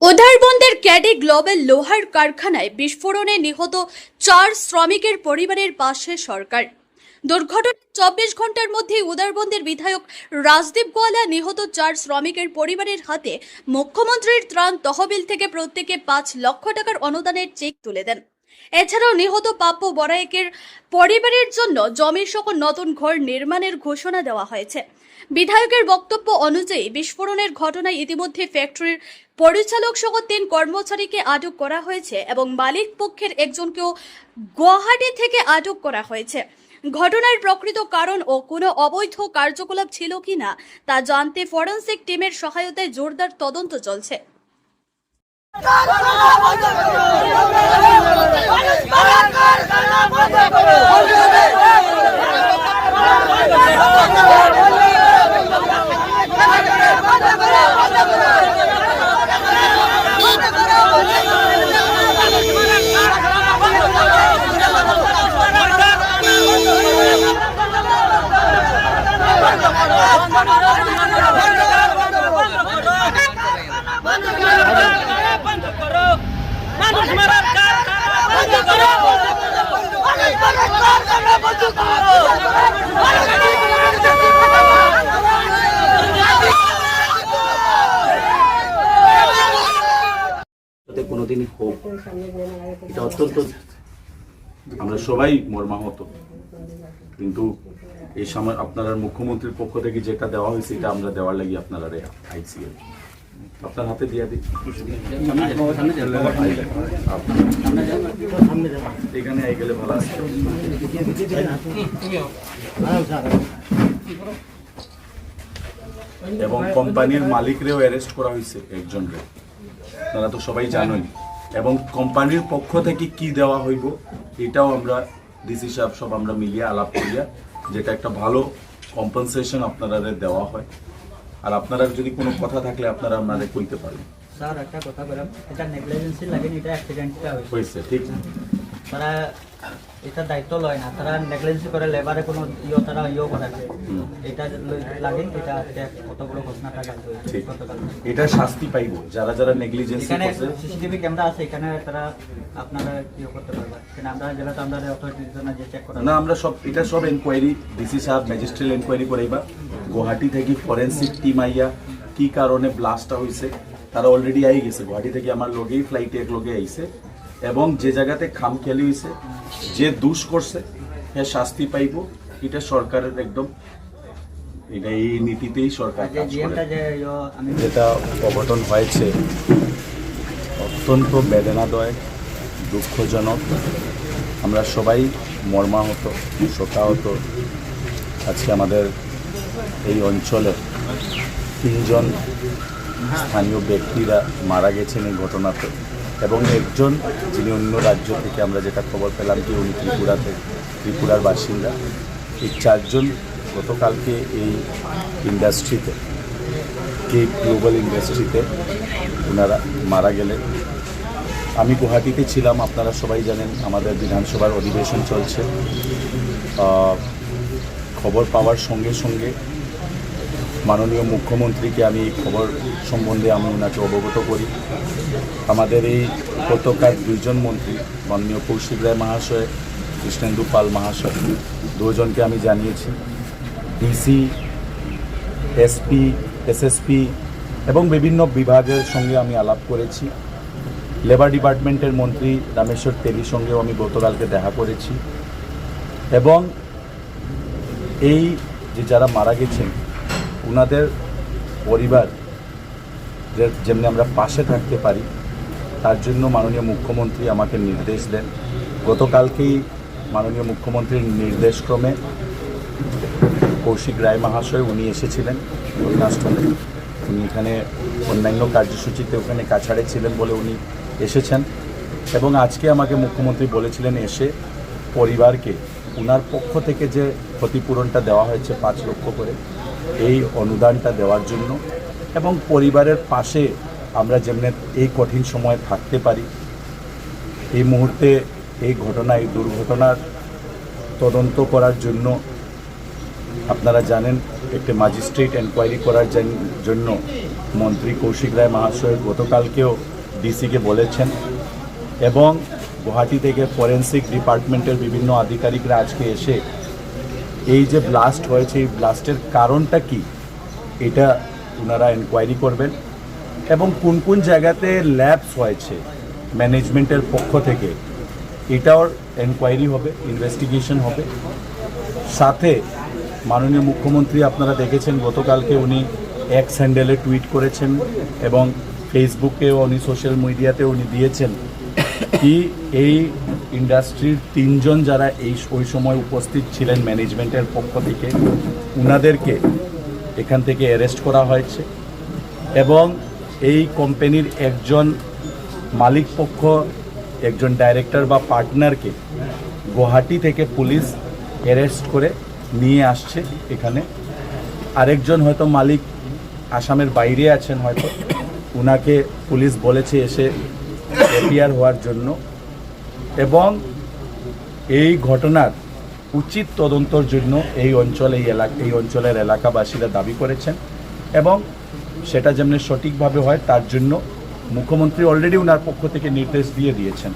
উধারবন্দের ক্যাডি global লোহার কারখানায় বিস্ফোরণে নিহত 4 শ্রমিকের পরিবারের পাশে সরকার। দুর্ঘটনার 24 ঘন্টার মধ্যে উধারবন্দের বিধায়ক রাজদীপ গোয়ালা নিহত 4 শ্রমিকের পরিবারের হাতে মুখ্যমন্ত্রীর ত্রাণ তহবিল থেকে প্রত্যেকে 5 লক্ষ টাকার অনুদানের চেক তুলে দেন। এছাড়াও নিহত পাপ্পু বড়াইকের পরিবারের জন্য জমি সহ নতুন ঘর নির্মাণের ঘোষণা দেওয়া হয়েছে। বিধায়কের বক্তব্য অনুযায়ী বিস্ফোরণের ঘটনায় ইতিমধ্যে ফ্যাক্টরির পরিচালক সহ 3 কর্মচারীকে আটক করা হয়েছে এবং মালিক পক্ষের একজনকেও গুয়াহাটি থেকে আটক করা হয়েছে। ঘটনার প্রকৃত কারণ ও কোনো অবৈধ কার্যকলাপ ছিল কিনা তা জানতে ফরেনসিক টিমের সহায়তায় জোরদার তদন্ত চলছে। কোনোদিনই হোক, এটা অত্যন্ত আমরা সবাই মর্মাহত। কিন্তু এই সময় আপনারা মুখ্যমন্ত্রীর পক্ষ থেকে যেটা দেওয়া হয়েছে এটা আমরা দেওয়ার লাগি আপনারা আইসিএল আপনার হাতে দিয়ে দিই। এখানে আই গেলে ভালো আছে। এবং কোম্পানির মালিকরেও অ্যারেস্ট করা হয়েছে একজনকে, আপনারা তো সবাই জানেন। এবং কোম্পানির পক্ষ থেকে কি দেওয়া হইব এটাও আমরা ডিসি সাহেব সব আমরা মিলিয়ে আলাপ করিয়া যেটা একটা ভালো কম্পেনসেশন আপনারা দেওয়া হয়। আর আপনারা যদি কোনো কথা থাকলে আপনারা আপনাদের কইতে পারেন। স্যার একটা কথা বললাম, এটা নেগলিজেন্সি লাগেনি, এটা অ্যাক্সিডেন্টটা হয়েছে, ঠিক। তারা এটা দায়িত্ব লয় না, তারা নেগলিজেন্সি করে লেবারে কোনো তারা করে না, এটা লাগে। এটা কত বড় ঘটনাটা ঠিক, এটা শাস্তি পাইব যারা যারা নেগলিজেন্সি এখানে করছে। সিসিটিভি ক্যামেরা আছে, এখানে তারা আপনারা করতে পারবেন। কিন্তু আমরা যেটা তো আমরা অথরিটির জন্য যে চেক করা না, আমরা সব এটা সব এনকোয়ারি ডিসি সাহেব ম্যাজিস্ট্রেট এনকোয়ারি করাইবা। গুয়াহাটি থেকে ফরেনসিক টিম আইয়া কি কারণে ব্লাস্টটা হয়েছে তারা অলরেডি আই গেছে। গুয়াহাটি থেকে আমার লগেই ফ্লাইটে এক লগে আইছে এবং যে জায়গাতে খামখেয়ালি হয়েছে, যে দুষ করছে হ্যাঁ শাস্তি পাইব। এটা সরকারের একদম এটা এই নীতিতেই সরকার কাজ করে। যেটা অঘটন হয়েছে অত্যন্ত বেদনাদায়ক, দুঃখজনক। আমরা সবাই মর্মাহত, শোকাহত। আজকে আমাদের এই অঞ্চলে 3 জন স্থানীয় ব্যক্তিরা মারা গেছেন এই ঘটনাতে এবং একজন যিনি অন্য রাজ্য থেকে আমরা যেটা খবর পেলাম কি উনি ত্রিপুরার বাসিন্দা। এই 4 জন গতকালকে এই ইন্ডাস্ট্রিতে গ্লোবাল ইন্ডাস্ট্রিতে ওনারা মারা গেলেন। আমি গুয়াহাটিতে ছিলাম, আপনারা সবাই জানেন আমাদের বিধানসভার অধিবেশন চলছে। খবর পাওয়ার সঙ্গে সঙ্গে মাননীয় মুখ্যমন্ত্রীকে আমি এই খবর সম্বন্ধে আমি ওনাকে অবগত করি। আমাদের এই উপত্যকার 2 জন মন্ত্রী মাননীয় কৌশিক রায় মহাশয়, কৃষ্ণেন্দু পাল মহাশয়, 2 জনকে আমি জানিয়েছি। ডিসি, এসপি, এসএসপি এবং বিভিন্ন বিভাগের সঙ্গে আমি আলাপ করেছি। লেবার ডিপার্টমেন্টের মন্ত্রী রামেশ্বর তেলির সঙ্গেও আমি গতকালকে দেখা করেছি। এবং এই যে যারা মারা গেছেন ওনাদের পরিবার যেমনি আমরা পাশে থাকতে পারি তার জন্য মাননীয় মুখ্যমন্ত্রী আমাকে নির্দেশ দেন। গতকালকেই মাননীয় মুখ্যমন্ত্রীর নির্দেশক্রমে কৌশিক রায় মহাশয় উনি এসেছিলেন ঘটনাস্থলে। উনি এখানে অন্যান্য কার্যসূচিতে ওখানে কাছাড়ে ছিলেন বলে উনি এসেছেন এবং আজকে আমাকে মুখ্যমন্ত্রী বলেছিলেন এসে পরিবারকে ওনার পক্ষ থেকে যে ক্ষতিপূরণটা দেওয়া হয়েছে 5 লক্ষ করে এই অনুদানটা দেওয়ার জন্য এবং পরিবারের পাশে আমরা যেমনি এই কঠিন সময়ে থাকতে পারি। এই মুহূর্তে এই দুর্ঘটনার তদন্ত করার জন্য আপনারা জানেন একটা ম্যাজিস্ট্রেট এনকোয়ারি করার জন্য মন্ত্রী কৌশিক রায় মহাশয় গতকালকেও ডিসিকে বলেছেন, এবং গুয়াহাটি থেকে ফরেন্সিক ডিপার্টমেন্টের বিভিন্ন আধিকারিকরা আজকে এসে এই যে ব্লাস্ট হয়েছে এই ব্লাস্টের কারণটা কি এটা ওনারা এনকোয়ারি করবেন, এবং কোন কোন জায়গাতে ল্যাবস হয়েছে ম্যানেজমেন্টের পক্ষ থেকে এটাও এনকোয়ারি হবে, ইনভেস্টিগেশন হবে। সাথে মাননীয় মুখ্যমন্ত্রী আপনারা দেখেছেন গতকালকে উনি এক্স হ্যান্ডেলে টুইট করেছেন এবং ফেসবুকেও উনি সোশ্যাল মিডিয়াতে উনি দিয়েছেন কি এই ইন্ডাস্ট্রির 3 জন যারা ওই সময় উপস্থিত ছিলেন ম্যানেজমেন্টের পক্ষ থেকে ওনাদেরকে এখান থেকে অ্যারেস্ট করা হয়েছে, এবং এই কোম্পানির একজন মালিক পক্ষ একজন ডাইরেক্টর বা পার্টনারকে গুয়াহাটি থেকে পুলিশ অ্যারেস্ট করে নিয়ে আসছে এখানে। আরেকজন হয়তো মালিক আসামের বাইরে আছেন, হয়তো ওনাকে পুলিশ বলেছে এসে এপিআর হওয়ার জন্য, এবং এই ঘটনার উচিত তদন্তর জন্য এই অঞ্চলের এলাকাবাসীরা দাবি করেছেন, এবং সেটা যেমন সঠিকভাবে হয় তার জন্য মুখ্যমন্ত্রী অলরেডি ওনার পক্ষ থেকে নির্দেশ দিয়ে দিয়েছেন।